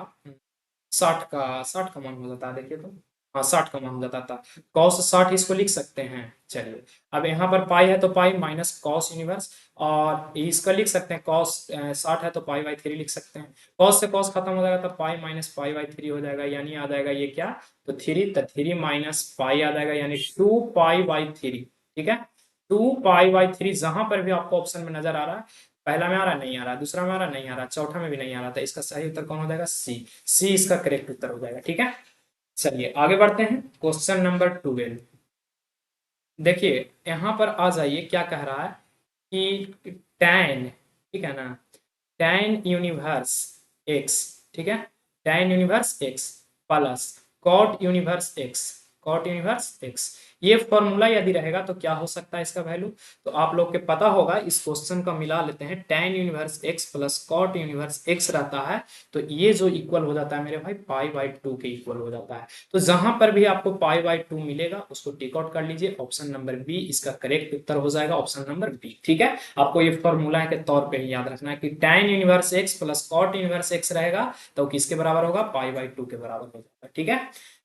60 का मान हो जाता है। देखिए तो हाँ 60 का मान हो जाता था। कॉस 60 इसको लिख सकते हैं। चलिए अब यहाँ पर पाई है तो पाई माइनस कॉस यूनिवर्स, और इसका लिख सकते हैं कॉस 60 है तो पाई/3 लिख सकते हैं। कॉस से कॉस खत्म हो जाएगा तो पाई माइनस पाई/3 हो जाएगा, यानी आ जाएगा ये क्या, तो 3 माइनस पाई आ जाएगा यानी 2 पाई/3। ठीक है, 2 पाई/3 जहां पर भी आपको ऑप्शन में नजर आ रहा है, पहला में आ रहा नहीं आ रहा, दूसरा में आ रहा नहीं आ रहा, चौथा में भी नहीं आ रहा, था इसका सही उत्तर कौन हो जाएगा, सी। सी इसका करेक्ट उत्तर हो जाएगा। ठीक है, चलिए आगे बढ़ते हैं क्वेश्चन नंबर 12। देखिए यहां पर आ जाइए, क्या कह रहा है कि tan, ठीक है ना, tan यूनिवर्स एक्स, ठीक है, tan inverse x plus cot inverse x ये फॉर्मूला यदि रहेगा तो क्या हो सकता है इसका वैल्यू, तो आप लोग के पता होगा। इस क्वेश्चन का मिला लेते हैं, tan inverse x plus cot inverse x रहता है तो ये जो इक्वल हो जाता है मेरे भाई पाई/2 के इक्वल हो जाता है। तो जहां पर भी आपको पाई/2 मिलेगा उसको टिक आउट कर लीजिए, ऑप्शन नंबर बी इसका करेक्ट उत्तर हो जाएगा, ऑप्शन नंबर बी। ठीक है, आपको ये फॉर्मूला के तौर पे ही याद रखना है कि tan inverse x plus cot inverse x रहेगा तो किसके बराबर होगा, पाई/2 के बराबर हो जाएगा। ठीक है,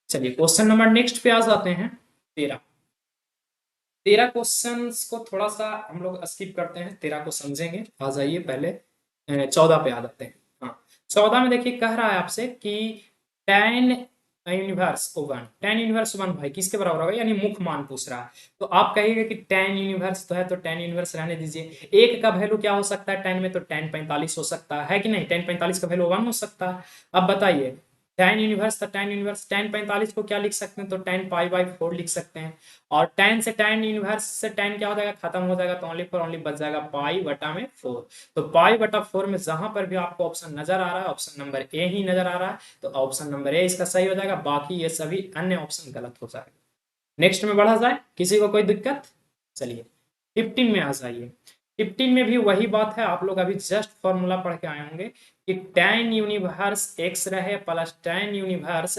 चलिए क्वेश्चन नंबर नेक्स्ट पे आ जाते हैं 13। 13 क्वेश्चन को थोड़ा सा हम लोग स्किप करते हैं, 13 को समझेंगे। आ जाइए पहले 14 पे आ जाते हैं। हाँ 14 में देखिए कह रहा है आपसे कि tan यूनिवर्स 1 भाई किसके बराबर होगा, यानी मुख्य मान पूछ रहा है। तो आप कहिएगा कि tan यूनिवर्स तो है तो tan यूनिवर्स रहने दीजिए। एक का वैल्यू क्या हो सकता है tan में, तो tan 45 हो सकता है कि नहीं, tan 45 का वैल्यू 1 हो सकता है। अब बताइए tan यूनिवर्स था, tan यूनिवर्स tan 45 को क्या लिख सकते हैं, तो tan पाई/4 लिख सकते हैं। और tan से tan यूनिवर्स से tan क्या हो जाएगा, खत्म हो जाएगा, तो ओनली फॉर ओनली बच जाएगा पाई/4। तो पाई/4 में जहां पर भी आपको ऑप्शन नजर आ रहा है, ऑप्शन नंबर ए ही नजर आ रहा है, तो ऑप्शन नंबर ए इसका सही हो जाएगा, बाकी ये सभी अन्य ऑप्शन गलत हो जाएगा। नेक्स्ट में बढ़ा जाए, किसी को कोई दिक्कत। चलिए 15 में आ जाइए। 15 में भी वही बात है, आप लोग अभी जस्ट फॉर्मूला पढ़ के आए होंगे कि tan यूनिवर्स एक्स रहे प्लस tan यूनिवर्स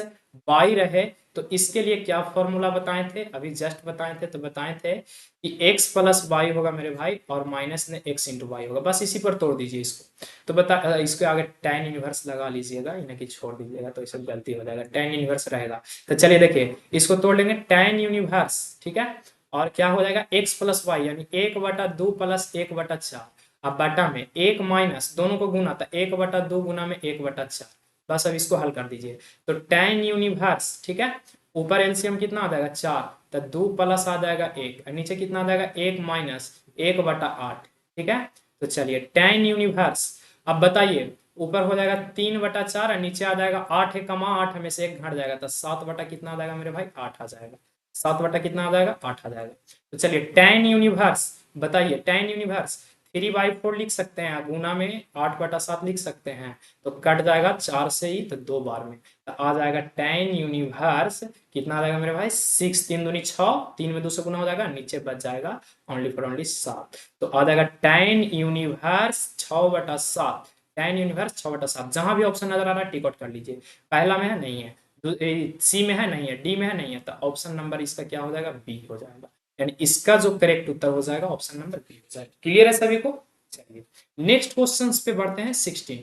वाई रहे तो इसके लिए क्या फॉर्मूला बताए थे, अभी जस्ट बताए थे। तो बताए थे कि x प्लस वाई होगा मेरे भाई और माइनस ने x इंटू वाई होगा, बस इसी पर तोड़ दीजिए इसको। तो बता इसके आगे tan यूनिवर्स लगा लीजिएगा, इन्हें कि छोड़ दीजिएगा तो इसमें गलती हो जाएगा, tan यूनिवर्स रहेगा। तो चलिए देखिए इसको तोड़ लेंगे, tan यूनिवर्स, ठीक है, और क्या हो जाएगा x प्लस वाई यानी 1/2 प्लस 1/4। अब बटा में एक माइनस दोनों को गुना था, 1/2 गुना में 1/4। बस अब इसको हल कर दीजिए। तो tan यूनिवर्स, ठीक है, ऊपर एलसीएम कितना आ जाएगा 4, तो 2 प्लस आ जाएगा 1, और नीचे कितना आ जाएगा 1 माइनस 1/8। ठीक है, तो चलिए tan यूनिवर्स, अब बताइए ऊपर हो जाएगा 3/4 और नीचे आ जाएगा 8 है कमा 8 में से 1 घट जाएगा तो 7 बटा कितना आ जाएगा मेरे भाई 8 आ जाएगा। 7 बटा कितना आ जाएगा 8 आ जाएगा। तो चलिए tan यूनिवर्स, बताइए tan यूनिवर्स 3/4 लिख सकते हैं, गुना में 8/7 लिख सकते हैं, तो कट जाएगा 4 से ही तो 2 बार में, तो आ जाएगा tan यूनिवर्स कितना आ जाएगा मेरे भाई 6, 3 दूनी 6, 3 में 2 से गुना हो जाएगा, नीचे बच जाएगा ओनली फॉर ओनली 7। तो आ जाएगा tan यूनिवर्स 6/7, tan यूनिवर्स 6/7। जहां भी ऑप्शन नजर आ रहा है टिक आउट कर लीजिए, पहला में है नहीं है, सी में है नहीं है, डी में है नहीं है, तो ऑप्शन नंबर इसका क्या हो जाएगा, बी हो जाएगा, यानी इसका जो करेक्ट उत्तर हो जाएगा ऑप्शन नंबर बी हो जाएगा। क्लियर है सभी को। चलिए नेक्स्ट क्वेश्चन पे बढ़ते हैं 16।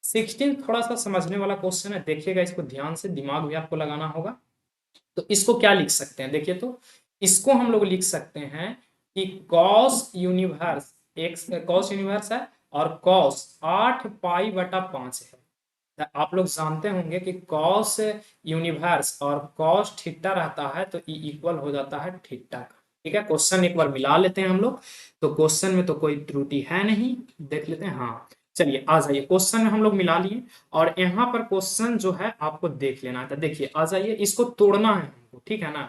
16 थोड़ा सा समझने वाला क्वेश्चन है, देखिएगा इसको ध्यान से, दिमाग भी आपको लगाना होगा। तो इसको क्या लिख सकते हैं, देखिए तो इसको हम लोग लिख सकते हैं कि cos universe x, cos universe है और कॉस 8 पाई/5 है। तो आप लोग जानते होंगे कि कॉस यूनिवर्स और कॉस थीटा रहता है तो ई इक्वल हो जाता है थीटा का। ठीक है, क्वेश्चन एक बार मिला लेते हैं हम लोग। तो क्वेश्चन में तो कोई त्रुटि है नहीं, देख लेते हैं। हाँ चलिए आ जाइए, क्वेश्चन में हम लोग मिला लिए और यहाँ पर क्वेश्चन जो है आपको देख लेना है। तो देखिए आ जाइए, इसको तोड़ना है हमको, ठीक है ना।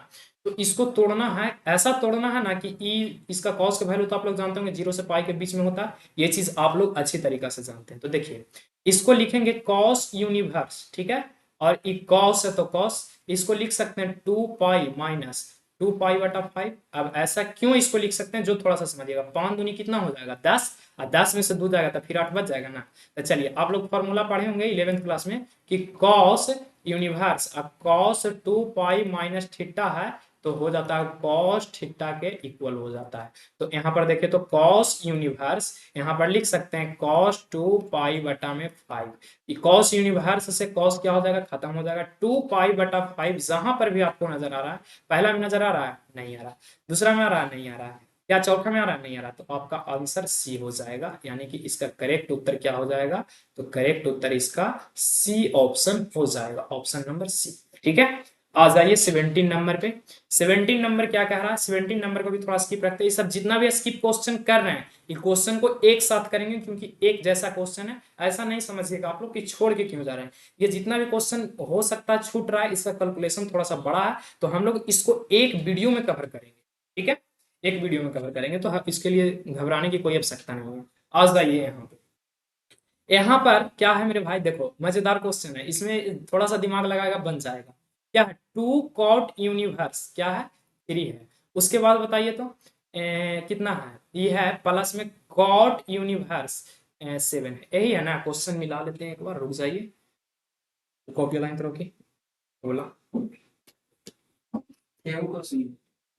तो इसको तोड़ना है, ऐसा तोड़ना है ना कि ई इसका कॉस का वैल्यू तो आप लोग जानते होंगे 0 से पाई के बीच में होता है, ये चीज आप लोग अच्छी तरीका से जानते हैं। तो देखिए इसको लिखेंगे कॉस यूनिवर्स, ठीक है, और ई कॉस है तो कॉस, इसको लिख सकते हैं 2 पाई माइनस 2 पाई/5। अब ऐसा क्यों इसको लिख सकते हैं, जो थोड़ा सा समझिएगा, 5 दूनी कितना हो जाएगा 10, और 10 में से 2 जाएगा तो फिर 8 बच जाएगा ना। तो चलिए आप लोग फॉर्मूला पढ़े होंगे 11th क्लास में कि कॉस यूनिवर्स, अब कॉस 2 पाई माइनस थीटा है तो हो जाता है कॉस थीटा के इक्वल हो जाता है। तो यहाँ पर देखिए तो कॉस यूनिवर्स यहाँ पर लिख सकते हैं कॉस 2 पाई/5। कॉस यूनिवर्स से कॉस क्या हो जाएगा, खत्म हो जाएगा, 2 पाई/5 जहां पर भी आपको नजर आ रहा है, पहला में नजर आ रहा है नहीं आ रहा, दूसरा में आ रहा है नहीं आ रहा है, क्या चौथा में आ रहा है नहीं आ रहा, तो आपका आंसर सी हो जाएगा, यानी कि इसका करेक्ट उत्तर क्या हो जाएगा, तो करेक्ट उत्तर इसका सी ऑप्शन हो जाएगा, ऑप्शन नंबर सी। ठीक है, आ जाइए 17 नंबर पे। 17 नंबर क्या कह रहा है, 17 नंबर को भी थोड़ा स्किप रखते हैं, ये सब जितना भी स्किप क्वेश्चन कर रहे हैं ये क्वेश्चन को एक साथ करेंगे क्योंकि एक जैसा क्वेश्चन है, ऐसा नहीं समझिएगा आप लोग कि छोड़ के क्यों जा रहे हैं। ये जितना भी क्वेश्चन हो सकता है छूट रहा है, इसका कैलकुलेशन थोड़ा सा बड़ा है, तो हम लोग इसको एक वीडियो में कवर करेंगे, ठीक है, एक वीडियो में कवर करेंगे, तो इसके लिए घबराने की कोई आवश्यकता नहीं है। आज जाइए यहाँ पे, यहाँ पर क्या है मेरे भाई, देखो मजेदार क्वेश्चन है, इसमें थोड़ा सा दिमाग लगाएगा बन जाएगा। क्या है, 2 कॉट यूनिवर्स क्या है, 3 है। उसके बाद बताइए तो कितना है, ये है प्लस में कॉट यूनिवर्स 7 है, यही है ना। क्वेश्चन मिला लेते हैं एक बार, रुक जाइए, कॉपी लाइन तो रोकी, बोला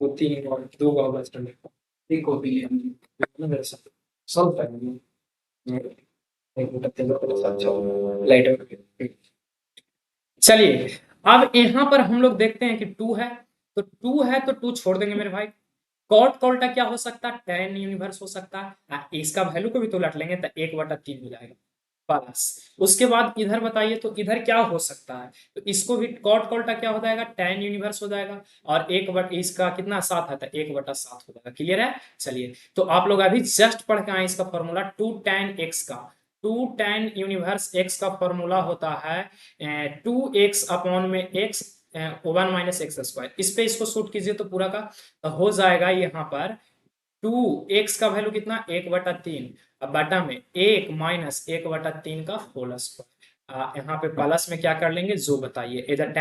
वो 3 और 2 का बस, 3 कॉपी लिया हमने मेरे साथ सॉल्व करेंगे। एक मिनट तेज लाइट। चलिए अब यहाँ पर हम लोग देखते हैं कि 2 है, तो 2 है तो 2 छोड़ देंगे मेरे भाई। कॉट कॉल्टा क्या हो सकता है, tan यूनिवर्स हो सकता है, इसका वैल्यू को भी तो लट लेंगे तो 1/3 हो जाएगा प्लस। उसके बाद इधर बताइए तो इधर क्या हो सकता है, तो इसको भी कॉट कॉल्टा क्या हो जाएगा, tan यूनिवर्स हो जाएगा, और इसका कितना 7 आता है, 1/7 हो जाएगा। क्लियर है, चलिए तो आप लोग अभी जस्ट पढ़ के आए इसका फॉर्मूला 2 tan x का, 2 tan 1 का फॉर्मूला होता है 2x/में x 1 - x²। इस पे इसको शूट कीजिए तो पूरा का तो हो जाएगा यहाँ पर 2x का वैल्यू कितना 1/3, अब बटा में 1 - 1/3 का होल स्क्वायर। यहाँ पे प्लस में क्या कर लेंगे जो बताइए, इधर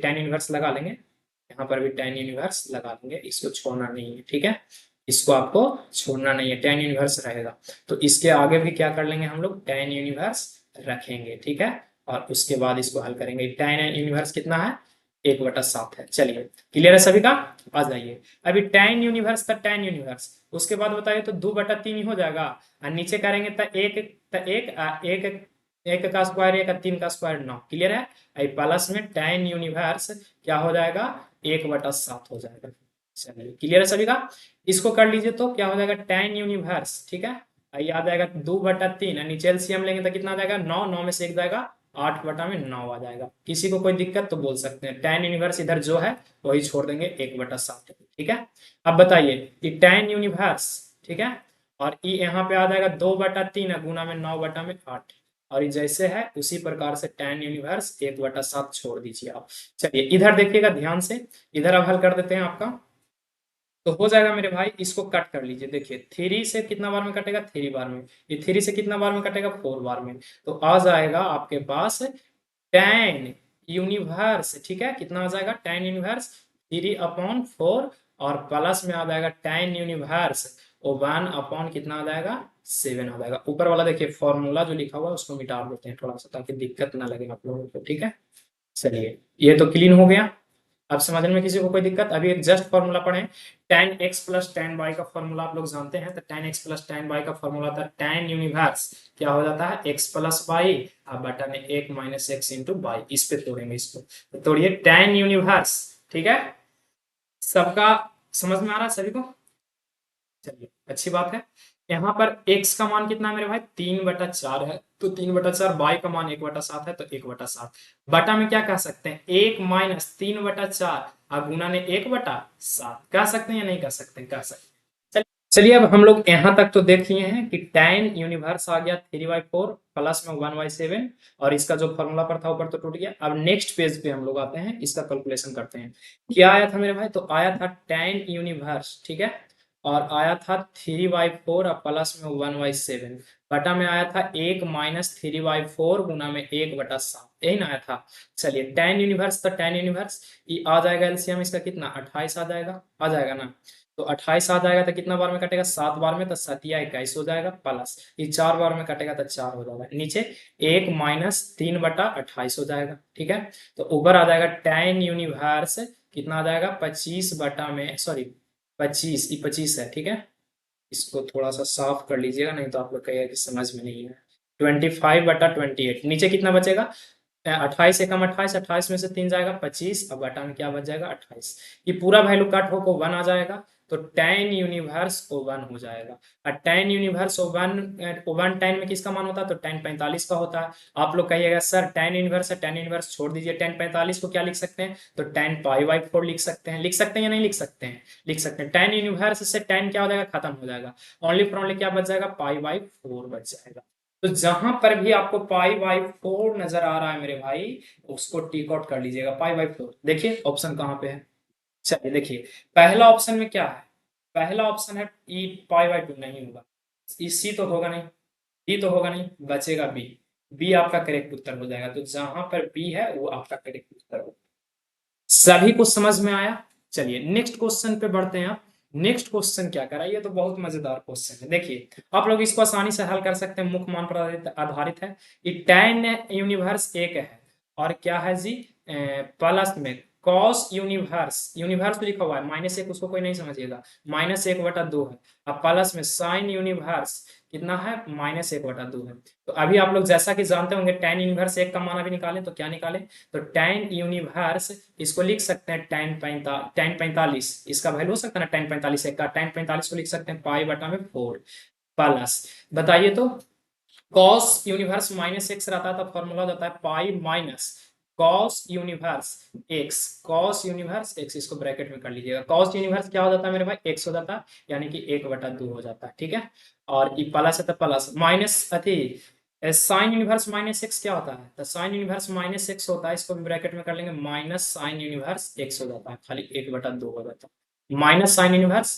tan इनवर्स लगा लेंगे, यहाँ पर भी tan इनवर्स लगा लेंगे, इसको छोड़ना नहीं है, ठीक है, इसको आपको छोड़ना नहीं है, tan इनवर्स रहेगा। तो इसके आगे भी क्या कर लेंगे हम लोग, tan इनवर्स रखेंगे, ठीक है, और उसके बाद इसको हल करेंगे। tan इनवर्स कितना है, 1/7 है। चलिए क्लियर है सभी का, आ जाइए अभी tan यूनिवर्स था, tan यूनिवर्स, उसके बाद बताइए तो 2/3 ही हो जाएगा, और नीचे करेंगे तो एक एक का स्क्वायर, एक 3 का स्क्वायर 9। क्लियर है, आई प्लस में tan यूनिवर्स क्या हो जाएगा 1/7 हो जाएगा। चलिए क्लियर है सभी का, इसको कर लीजिए तो क्या हो जाएगा tan यूनिवर्स, ठीक है, ये आ जाएगा 2/3, नीचे एलसीएम लेंगे तो कितना आ जाएगा 9, 9 में से 1 जाएगा 8/9 आ जाएगा। किसी को कोई दिक्कत तो बोल सकते हैं, tan यूनिवर्स इधर जो है वही छोड़ देंगे 1/7, ठीक है। अब बताइए ये tan यूनिवर्स, ठीक है, और ये यहाँ पे आ जाएगा 2/3 गुना में 9/8, और ये जैसे है उसी प्रकार से tan यूनिवर्स 1/7 छोड़ दीजिए आप। चलिए इधर देखिएगा ध्यान से, इधर अब हल कर देते हैं आपका, तो हो जाएगा मेरे भाई, इसको कट कर लीजिए, देखिए 3 से कितना बार में कटेगा, 3 बार में, ये 3 से कितना बार में कटेगा, 4 बार में, तो आ जाएगा आपके पास tan यूनिवर्स, ठीक है, कितना आ जाएगा tan यूनिवर्स 3/4, और प्लस में आ जाएगा tan यूनिवर्स 1 कितना आ जाएगा 7 आ जाएगा। ऊपर वाला देखिए फॉर्मूला जो लिखा हुआ है उसको मिटा देते हैं थोड़ा सा, ताकि दिक्कत ना लगे आप लोगों को, ठीक है। चलिए ये तो क्लीन हो गया, अब समझने में किसी को कोई दिक्कत, अभी एक जस्ट फॉर्मूला पढ़ें, tan x plus tan y का फॉर्मूला आप लोग जानते हैं, तो tan x plus tan y का फॉर्मूला था tan यूनिवर्स क्या हो जाता है x प्लस y, अब बटा में 1 - x इंटू वाई, इस पे तोड़ेंगे इसको, तो तोड़िए tan यूनिवर्स, ठीक है, सबका समझ में आ रहा है सभी को, चलिए अच्छी बात है। यहाँ पर x का मान कितना है मेरे भाई 3/4 है, तो 3/4, y का मान 1/7 है तो 1/7, बटा में क्या कह सकते हैं 1 - 3/4 और गुना ने 1/7 कह सकते हैं या नहीं कह सकते, कह सकते हैं। चलिए चलिए अब हम लोग यहाँ तक तो देख लिए हैं कि tan यूनिवर्स आ गया 3/4 प्लस में 1/7 और इसका जो फॉर्मूला पर था ऊपर तो टूट गया। अब नेक्स्ट पेज पे हम लोग आते हैं, इसका कैलकुलेशन करते हैं। क्या आया था मेरे भाई? तो आया था tan यूनिवर्स, ठीक है, और आया था 3/4 और प्लस में 1/7 बटा में आया था 1 माइनस 3/4 गुना में 1/7, यही ना आया था। चलिए tan यूनिवर्स, तो tan यूनिवर्स ये आ जाएगा एलसीएम इसका कितना 28 आ जाएगा ना। तो 28 आ जाएगा तो कितना बार में कटेगा? 7 बार में, तो 7 या 21 हो जाएगा प्लस ये 4 बार में कटेगा तो 4 हो जाएगा, नीचे 1 माइनस 3/28 हो जाएगा, ठीक है। तो ऊपर आ जाएगा tan यूनिवर्स कितना आ जाएगा 25 है, ठीक है। इसको थोड़ा सा साफ कर लीजिएगा, नहीं तो आप लोग कहिएगा कि समझ में नहीं है। 25/28, नीचे कितना बचेगा? 28 एकम 28, 28 में से 3 जाएगा 25, अब बटा में क्या बच जाएगा 28। ये पूरा वैल्यू कट होकर 1 आ जाएगा, तो tan यूनिवर्स ओ 1 हो जाएगा। और tan यूनिवर्स ओ 1 tan में किसका मान होता है? तो tan 45 का होता है। आप लोग कहिएगा सर tan इनवर्स है, tan इनवर्स छोड़ दीजिए, tan 45 को क्या लिख सकते हैं? तो tan π/4 लिख सकते हैं। लिख सकते हैं या नहीं लिख सकते हैं? लिख सकते हैं। tan इनवर्स से tan क्या हो जाएगा? खत्म हो जाएगा। ओनली फॉर ओनली क्या बच जाएगा? π/4 बच जाएगा। तो जहां पर भी आपको π/4 नजर आ रहा है मेरे भाई, उसको टिक आउट कर लीजिएगा। π/4 देखिए ऑप्शन कहाँ पे है। चलिए देखिए, पहला ऑप्शन में क्या है? पहला ऑप्शन है ई π/2 नहीं होगा, ई सी तो होगा नहीं, डी तो होगा नहीं, बचेगा बी। बी आपका करेक्ट उत्तर हो जाएगा। तो जहां पर बी है वो आपका करेक्ट उत्तर होगा। सभी को समझ में आया? चलिए नेक्स्ट क्वेश्चन पे बढ़ते हैं। आप नेक्स्ट क्वेश्चन क्या करा? ये तो बहुत मजेदार क्वेश्चन है। देखिए आप लोग इसको आसानी से हल कर सकते हैं, मुख्य मान पर आधारित है। ये tan यूनिवर्स एक है और क्या है जी प्लस में कॉस यूनिवर्स, यूनिवर्स लिखा हुआ है -1, उसको कोई नहीं समझिएगा, -1/2 है। अब प्लस में साइन यूनिवर्स कितना है? -1/2 है। तो अभी आप लोग जैसा कि जानते होंगे tan इनवर्स एक का मान अभी निकालें तो क्या निकालें? तो tan यूनिवर्स इसको लिख सकते हैं tan 45, इसका वैल्यू हो सकता है ना tan 45 एक का, tan 45 को लिख सकते हैं π/4 प्लस, बताइए तो कॉस यूनिवर्स -x रहता है तो फॉर्मूला हो जाता है pi minus cos universe x, cos universe x, इसको ब्रैकेट में कर लीजिएगा। कॉस यूनिवर्स क्या हो जाता है मेरे भाई? x हो जाता है, यानी कि 1/2 हो जाता है, ठीक है। और ये प्लस है तो प्लस माइनस अति साइन यूनिवर्स -x क्या होता है? तो साइन यूनिवर्स -x होता है, इसको ब्रैकेट में कर लेंगे, माइनस साइन यूनिवर्स x हो जाता है, खाली 1/2 हो जाता है, माइनस साइन यूनिवर्स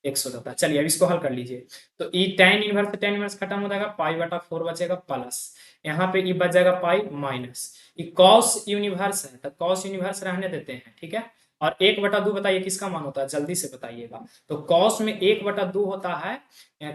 x हो जाता है। चलिए अब इसको हल कर लीजिए। तो ई tan इनवर्स खत्म हो जाएगा, π/4 बचेगा प्लस, यहाँ पे ई बच जाएगा पाई माइनस ये कॉस यूनिवर्स है तो कॉस यूनिवर्स रहने देते हैं, ठीक है। और 1/2 बताइए किसका मान होता है? जल्दी से बताइएगा। तो कॉस में 1/2 होता है,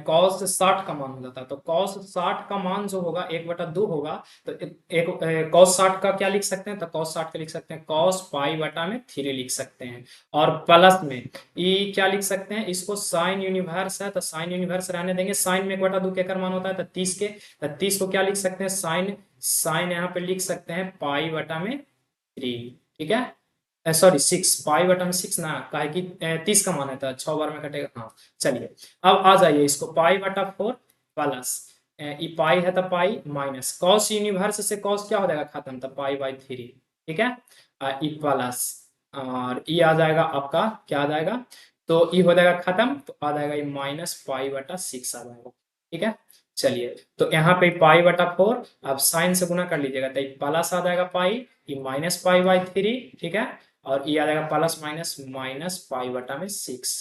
कॉस 60 का मान हो जाता है। तो कॉस 60 का मान जो होगा 1/2 होगा, तो एक कॉस 60 का क्या लिख सकते हैं? तो कॉस 60 का लिख सकते हैं कॉस π/3 लिख सकते हैं। और प्लस में ई क्या लिख सकते हैं? इसको साइन यूनिवर्स है तो साइन यूनिवर्स रहने देंगे। साइन में 1/2 के कर मान होता है तो 30 के, तो 30 को क्या लिख सकते हैं? साइन, साइन यहाँ पे लिख सकते हैं π/3, ठीक है। सॉरी 6, π/6 ना, काहे कि 30 का मान है तो 6 बार में कटेगा, हाँ। चलिए अब आ जाइए इसको π/4 प्लस ई पाई है तो पाई माइनस कॉस यूनिवर्स से कॉस क्या हो जाएगा खत्म, तो π/3, ठीक है। ई प्लस और ई आ जाएगा आपका क्या आ जाएगा? तो ई हो जाएगा खत्म, तो आ जाएगा ये -π/6 आ जाएगा, ठीक है। चलिए तो यहाँ पे π/4 अब साइन से गुना कर लीजिएगा तो प्लस आ जाएगा पाई, ये -π/3, ठीक है। और ये आ जाएगा प्लस माइनस -π/6,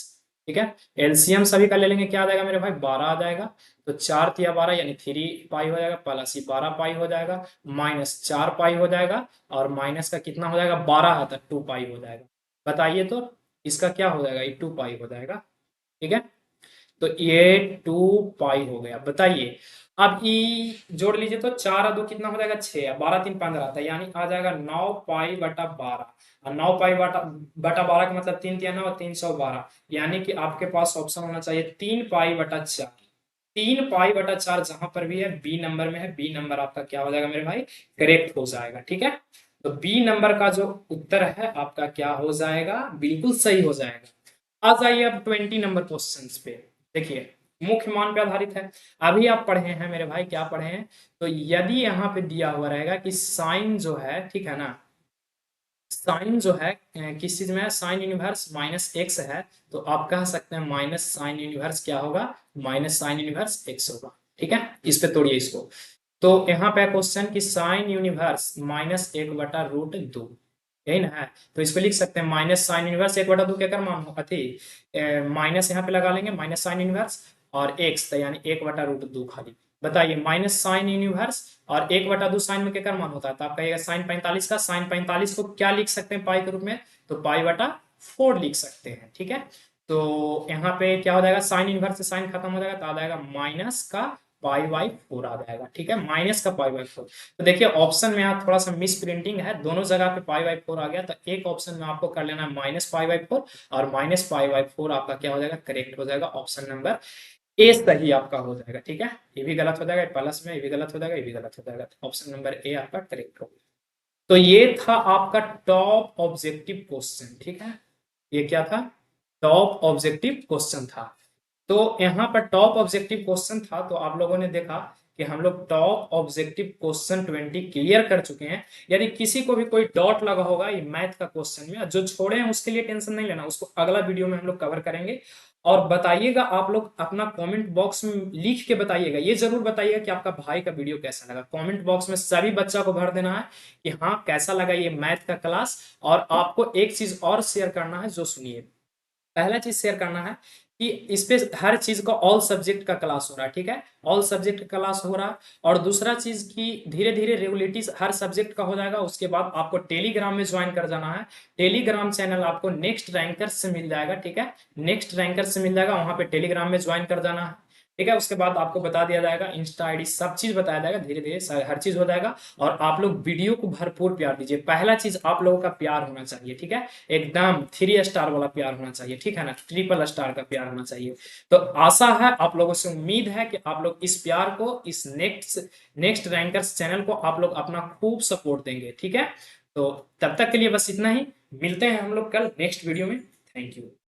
ठीक है। एलसीएम सभी का ले लेंगे, क्या आ जाएगा मेरे भाई? 12 आ जाएगा। तो 4 × 12 यानी 3 पाई हो जाएगा, प्लस ये 12 पाई हो जाएगा, माइनस 4 पाई हो जाएगा, और माइनस का कितना हो जाएगा? 12 है तो 2 पाई हो जाएगा। बताइए तो इसका क्या हो जाएगा? ये 2 पाई हो जाएगा, ठीक है। तो ये 2 पाई हो गया। बताइए अब ई जोड़ लीजिए तो 4 और 2 कितना हो जाएगा? 6, 12 3 15 था, यानी आ जाएगा 9 पाई/12। और 9 पाई/12 का मतलब 3 × 9 312, यानी कि आपके पास ऑप्शन होना चाहिए 3 पाई/4। 3 पाई/4 जहां पर भी है बी नंबर में है, बी नंबर आपका क्या हो जाएगा मेरे भाई? करेक्ट हो जाएगा, ठीक है। तो बी नंबर का जो उत्तर है आपका क्या हो जाएगा? बिल्कुल सही हो जाएगा। आ जाइए अब 20 नंबर क्वेश्चन पे। देखिए मुख्य मान पे आधारित है। अभी आप पढ़े हैं मेरे भाई, क्या पढ़े हैं? तो यदि यहाँ पे दिया हुआ रहेगा कि साइन जो है, ठीक है ना, साइन जो है किस चीज में है, साइन यूनिवर्स माइनस एक्स है, तो आप कह सकते हैं माइनस साइन यूनिवर्स क्या होगा, माइनस साइन यूनिवर्स एक्स होगा। ठीक है, इस पे तोड़िए इसको। तो यहाँ पे क्वेश्चन कि साइन यूनिवर्स माइनस एक बटा रूट दो, यही ना है, तो इसको लिख सकते हैं माइनस साइन यूनिवर्स एक बटा दो क्या कर मान हो अति, माइनस यहाँ पे लगा लेंगे माइनस साइन यूनिवर्स और एक्स तो यानी एक बटा रूट दो खाली। बताइए माइनस साइन यूनिवर्स और एक बटा दो साइन में क्या कर मान होता है, तो आप कहिएगा साइन 45 का, साइन 45 को क्या लिख सकते हैं पाई के रूप में, तो पाई बटा 4 लिख सकते हैं। ठीक है, तो यहाँ पे क्या हो जाएगा, साइन इनवर्स से साइन खत्म हो जाएगा तो आ जाएगा माइनस का पाई बाई 4 आ जाएगा। ठीक है, माइनस का पाई बाई 4। तो देखिए ऑप्शन में यहाँ थोड़ा सा मिस प्रिंटिंग है, दोनों जगह पे पाई बाई 4 आ गया, तो एक ऑप्शन में आपको कर लेना है माइनस पाई बाई 4 और माइनस पाई बाई 4 आपका क्या हो जाएगा, करेक्ट हो जाएगा, ऑप्शन नंबर ए सही आपका हो जाएगा। ठीक है, ये भी गलत हो जाएगा प्लस में, ये भी गलत हो जाएगा, ये भी गलत हो जाएगा, तो ऑप्शन नंबर ए आपका करेक्ट होगा। तो ये था आपका टॉप ऑब्जेक्टिव क्वेश्चन। ठीक है, ये क्या था, टॉप ऑब्जेक्टिव क्वेश्चन था। तो यहाँ पर टॉप ऑब्जेक्टिव क्वेश्चन था, तो आप लोगों ने देखा कि हम लोग टॉप ऑब्जेक्टिव क्वेश्चन 20 क्लियर कर चुके हैं। यदि किसी को भी कोई डॉट लगा होगा ये मैथ का क्वेश्चन में, जो छोड़े हैं उसके लिए टेंशन नहीं लेना, उसको अगला वीडियो में हम लोग कवर करेंगे। और बताइएगा आप लोग अपना कमेंट बॉक्स में लिख के बताइएगा, ये जरूर बताइएगा कि आपका भाई का वीडियो कैसा लगा। कमेंट बॉक्स में सभी बच्चा को भर देना है कि हाँ कैसा लगा ये मैथ का क्लास। और आपको एक चीज और शेयर करना है, जो सुनिए, पहला चीज शेयर करना है कि इस पे हर चीज का ऑल सब्जेक्ट का क्लास हो रहा है। ठीक है, ऑल सब्जेक्ट का क्लास हो रहा है। और दूसरा चीज की धीरे धीरे रेगुलेटिव हर सब्जेक्ट का हो जाएगा, उसके बाद आपको टेलीग्राम में ज्वाइन कर जाना है। टेलीग्राम चैनल आपको नेक्स्ट रैंकर से मिल जाएगा। ठीक है, नेक्स्ट रैंकर से मिल जाएगा, वहां पे टेलीग्राम में ज्वाइन कर जाना है। ठीक है, उसके बाद आपको बता दिया जाएगा इंस्टा आईडी, सब चीज बताया जाएगा, धीरे धीरे हर चीज हो जाएगा। और आप लोग वीडियो को भरपूर प्यार दीजिए, पहला चीज आप लोगों का प्यार होना चाहिए। ठीक है, एकदम 3 स्टार वाला प्यार होना चाहिए, ठीक है ना, ट्रिपल स्टार का प्यार होना चाहिए। तो आशा है आप लोगों से उम्मीद है कि आप लोग इस प्यार को, इस नेक्स्ट नेक्स्ट रैंकर्स चैनल को आप लोग अपना खूब सपोर्ट देंगे। ठीक है, तो तब तक के लिए बस इतना ही, मिलते हैं हम लोग कल नेक्स्ट वीडियो में। Thank you.